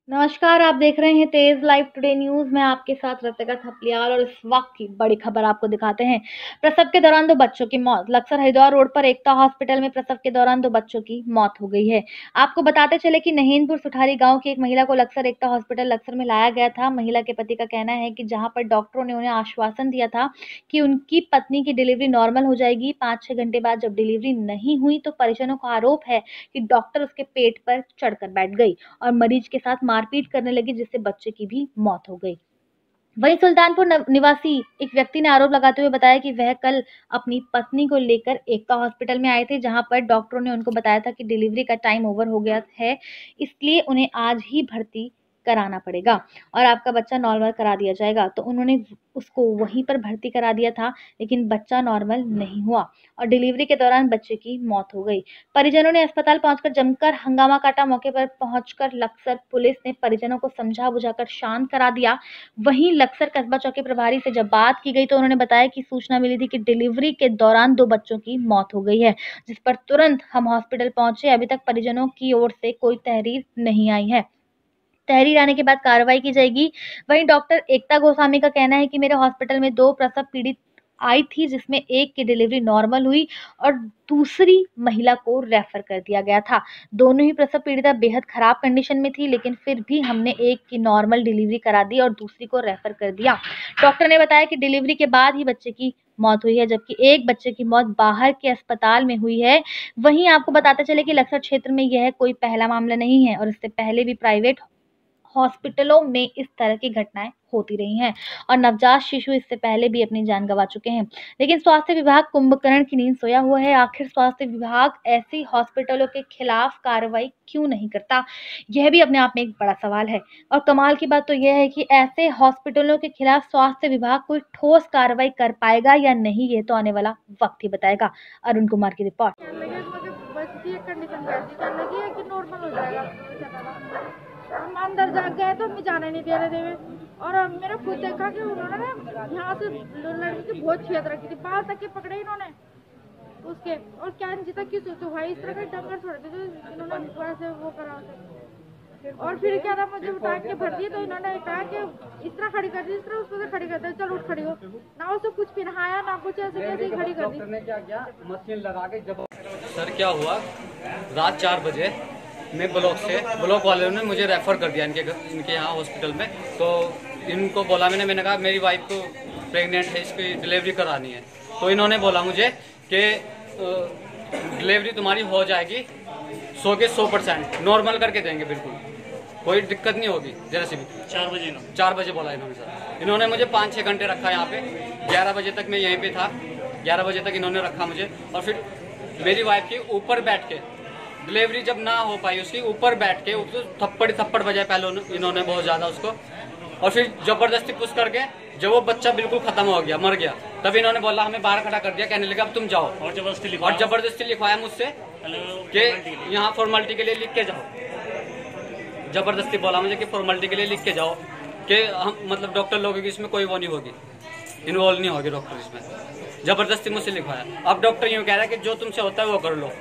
नमस्कार, आप देख रहे हैं तेज लाइव टुडे न्यूज़। मैं आपके साथ रसिका थपलियाल और इस वक्त की बड़ी खबर आपको दिखाते हैं। प्रसव के दौरान 2 बच्चों की मौत। लक्सर हरिद्वार रोड पर एकता हॉस्पिटल में प्रसव के दौरान 2 बच्चों की मौत हो गई है। आपको बताते चले कि नहीनपुर सुठारी गांव की एक महिला को लक्सर एकता हॉस्पिटल लक्सर में लाया गया था। महिला के पति का कहना है कि जहां पर डॉक्टरों ने उन्हें आश्वासन दिया था कि उनकी पत्नी की डिलीवरी नॉर्मल हो जाएगी, 5-6 घंटे बाद जब डिलीवरी नहीं हुई तो परिजनों का आरोप है कि डॉक्टर उसके पेट पर चढ़कर बैठ गई और मरीज के साथ मारपीट करने लगी, जिससे बच्चे की भी मौत हो गई। वहीं सुल्तानपुर निवासी एक व्यक्ति ने आरोप लगाते हुए बताया कि वह कल अपनी पत्नी को लेकर एकता हॉस्पिटल में आए थे, जहां पर डॉक्टरों ने उनको बताया था कि डिलीवरी का टाइम ओवर हो गया है, इसलिए उन्हें आज ही भर्ती कराना पड़ेगा और आपका बच्चा नॉर्मल करा दिया जाएगा। तो उन्होंने उसको वहीं पर भर्ती करा दिया था, लेकिन बच्चा नॉर्मल नहीं हुआ और डिलीवरी के दौरान बच्चे की मौत हो गई। परिजनों ने अस्पताल पहुंचकर जमकर हंगामा काटा। मौके पर पहुंचकर लक्सर पुलिस ने परिजनों को समझा बुझाकर शांत करा दिया। वहीं लक्सर कस्बा चौकी प्रभारी से जब बात की गई तो उन्होंने बताया कि सूचना मिली थी कि डिलीवरी के दौरान 2 बच्चों की मौत हो गई है, जिस पर तुरंत हम हॉस्पिटल पहुंचे। अभी तक परिजनों की ओर से कोई तहरीर नहीं आई है। तहरीर आने के बाद कार्रवाई की जाएगी। वहीं डॉक्टर एकता गोस्वामी का कहना है कि मेरे हॉस्पिटल में 2 प्रसव पीड़ित आई थी, जिसमें एक की डिलीवरी नॉर्मल हुई और दूसरी महिला को रेफर कर दिया गया था। दोनों ही प्रसव पीड़िता बेहद खराब कंडीशन में थी, लेकिन फिर भी हमने एक की नॉर्मल डिलीवरी करा दी और दूसरी को रेफर कर दिया। डॉक्टर ने बताया कि डिलीवरी के बाद ही बच्चे की मौत हुई है, जबकि एक बच्चे की मौत बाहर के अस्पताल में हुई है। वहीं आपको बताते चले कि लक्सर क्षेत्र में यह कोई पहला मामला नहीं है और इससे पहले भी प्राइवेट हॉस्पिटलों में इस तरह की घटनाएं होती रही हैं और नवजात शिशु इससे पहले भी अपनी जान गंवा चुके हैं। लेकिन स्वास्थ्य विभाग कुंभकर्ण की नींद सोया हुआ है। आखिर स्वास्थ्य विभाग ऐसी हॉस्पिटलों के खिलाफ कार्रवाई क्यों नहीं करता, यह भी अपने आप में एक बड़ा सवाल है। और कमाल की बात तो यह है कि ऐसे हॉस्पिटलों के खिलाफ स्वास्थ्य विभाग कोई ठोस कार्रवाई कर पाएगा या नहीं, ये तो आने वाला वक्त ही बताएगा। अरुण कुमार की रिपोर्ट। हम अंदर जा गए तो हमें जाने नहीं दे रहे थे और मेरा खुद देखा कि उन्होंने ना यहाँ से लड़की की बहुत छेद रखी थी, बाल तक के पकड़े इन्होंने उसके, और क्या तक की सोचो भाई, इस तरह का डंगर छोड़ते थे इन्होंने वैसे वो करा थे। और फिर क्या था, मुझे उठा के भर दिए तो इन्होंने कहा कि इस तरह खड़ी कर दी, इस तरह उसको खड़ी कर दी, चलो उठ खड़ी हो ना, उसको कुछ पिनहाया ना कुछ, ऐसे कैसे खड़ी कर दी। क्या मशीन लगा के जब सर क्या हुआ, रात 4 बजे मैं ब्लॉक वाले ने मुझे रेफर कर दिया इनके यहाँ हॉस्पिटल में। तो इनको बोला मैंने कहा मेरी वाइफ को प्रेग्नेंट है, इसकी डिलीवरी करानी है। तो इन्होंने बोला मुझे कि डिलीवरी तुम्हारी हो जाएगी 100 के 100% नॉर्मल करके देंगे, बिल्कुल कोई दिक्कत नहीं होगी जरा सी भी। 4 बजे बोला इन्होंने सर। इन्होंने मुझे 5-6 घंटे रखा यहाँ पे। 11 बजे तक मैं यहीं पे था, 11 बजे तक इन्होंने रखा मुझे। और फिर मेरी वाइफ के ऊपर बैठ के डिलीवरी जब ना हो पाई, उसकी ऊपर बैठ के थप्पड़ बजाए पहले इन्होंने बहुत ज्यादा उसको, और फिर जबरदस्ती पुश करके जब वो बच्चा बिल्कुल खत्म हो गया, मर गया, तब इन्होंने बोला हमें बाहर खड़ा कर दिया, कहने लगा अब तुम जाओ, और जबरदस्ती लिखवाया मुझसे कि यहाँ फॉर्मेलिटी के लिए लिख के जाओ। जबरदस्ती बोला मुझे कि फॉर्मेलिटी के लिए लिख के जाओ कि हम मतलब डॉक्टर लोगों की इसमें कोई वो नहीं होगी, इन्वॉल्व नहीं होगी डॉक्टर इसमें। जबरदस्ती मुझसे लिखवाया। अब डॉक्टर यूँ कह रहा है कि जो तुमसे होता है वो कर लो।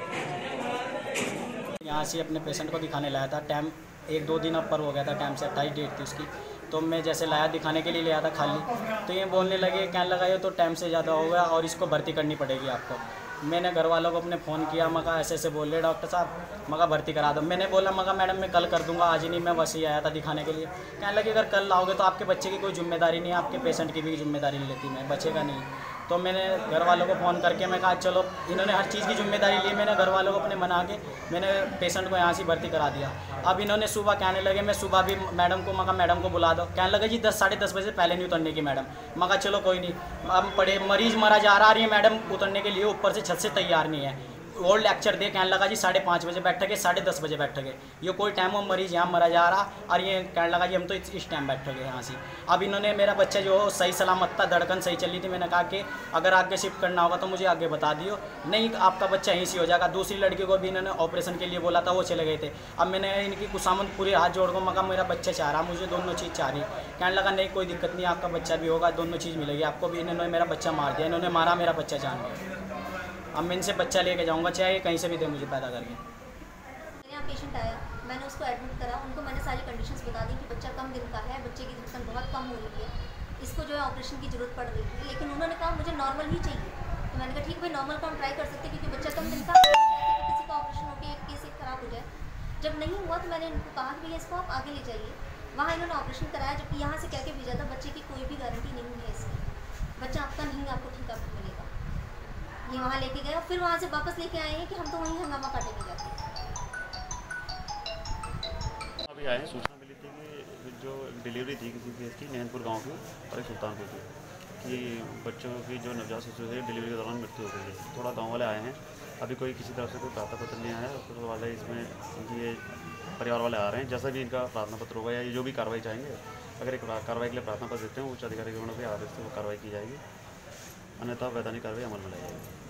यहाँ से अपने पेशेंट को दिखाने लाया था, टाइम 1-2 दिन ऊपर हो गया था, टाइम से 28 डेट थी उसकी। तो मैं जैसे लाया दिखाने के लिए लिया था खाली, तो ये बोलने लगे क्या लगाए तो टाइम से ज़्यादा हो गया और इसको भर्ती करनी पड़ेगी आपको। मैंने घर वालों को अपने फ़ोन किया, मगा ऐसे बोल रहे डॉक्टर साहब, मगा भर्ती करा दो। मैंने बोला मगा मैडम मैं कल कर दूंगा, आज ही नहीं, मैं बस ही आया था दिखाने के लिए। कहने लगे अगर कल लाओगे तो आपके बच्चे की कोई जिम्मेदारी नहीं है, आपके पेशेंट की भी जिम्मेदारी नहीं लेती मैं, बचेगा नहीं। तो मैंने घर वालों को फ़ोन करके मैं कहा चलो, इन्होंने हर चीज़ की जिम्मेदारी ली। मैंने घर वालों को अपने मना के मैंने पेशेंट को यहाँ से भर्ती करा दिया। अब इन्होंने सुबह कहने लगे, मैं सुबह भी मैडम को मगा मैडम को बुला दो, कहने लगे जी 10-10:30 बजे पहले नहीं उतरने की मैडम। मगा चलो कोई नहीं, अब पड़े मरीज़ मरा जा रहा है, मैडम उतरने के लिए ऊपर से छत से तैयार नहीं है। और लेक्चर दे, कहने लगा जी 5:30 बजे बैठोगे, 10:30 बजे बैठोगे, ये कोई टाइम हो, मरीज़ यहाँ मरा जा रहा, और ये कहने लगा जी हम तो इस टाइम बैठोगे यहाँ से। अब इन्होंने मेरा बच्चा जो सही सलामत था, धड़कन सही चली थी, मैंने कहा कि अगर आगे शिफ्ट करना होगा तो मुझे आगे बता दियो, नहीं तो आपका बच्चा यहीं से हो जाएगा। दूसरी लड़की को भी इन्होंने ऑपरेशन के लिए बोला था, वो चले गए थे। अब मैंने इनकी कुसामत पूरे हाथ जोड़ को मगा मेरा बच्चा चाह रहा, मुझे दोनों चीज़ चाह रही। कहने लगा नहीं कोई दिक्कत नहीं, आपका बच्चा भी होगा, दोनों चीज़ मिलेगी आपको भी। इन्होंने मेरा बच्चा मार दिया, इन्होंने मारा मेरा बच्चा जान गया। अब मैं इनसे बच्चा लेके जाऊंगा, चाहे कहीं से भी दे मुझे पैदा करके। यहाँ पेशेंट आया मैंने उसको एडमिट करा, उनको मैंने सारी कंडीशंस बता दी कि बच्चा कम दिन का है, बच्चे की धड़कन बहुत कम हो रही है, इसको जो है ऑपरेशन की ज़रूरत पड़ रही है। लेकिन उन्होंने कहा मुझे नॉर्मल ही चाहिए। तो मैंने कहा ठीक भाई, नॉर्मल का हम ट्राई कर सकते हैं, क्योंकि बच्चा कम दिन का है, किसी का ऑपरेशन होकर एक केस एक ख़राब हो जाए। जब नहीं हुआ तो मैंने इनको कहा कि भैया इसको आप आगे ले जाइए। वहाँ इन्होंने ऑपरेशन कराया, जबकि यहाँ से कह के भेजा था बच्चे की कोई भी गारंटी नहीं है इसकी, बच्चा आपका नहीं, आपको ठीक आपको मिलेगा। ये वहाँ लेके गए और फिर वहाँ से वापस लेके आए हैं कि हम तो वहीं हंगामा काटेंगे जाके। अभी आए हैं, सूचना मिली थी कि जो डिलीवरी थी किसी केस की नैनपुर गांव की और एक सुल्तानपुर की, कि बच्चों की जो नवजात शिशु है डिलीवरी के दौरान मृत्यु हो गई है। थोड़ा गांव वाले आए हैं, अभी कोई किसी तरफ से कोई प्रार्थना पत्र नहीं आया है। हॉस्पिटल वाले इसमें उनकी ये परिवार वाले आ रहे हैं, जैसा भी इनका प्रार्थना पत्र होगा या ये जो भी कार्रवाई चाहेंगे, अगर एक कार्रवाई के लिए प्रार्थना पत्र देते हैं उच्च अधिकारी के आदेश से वो कार्रवाई की जाएगी, अन्यथा वैधानिक कार्रवाई अमल में लाई जाएगी।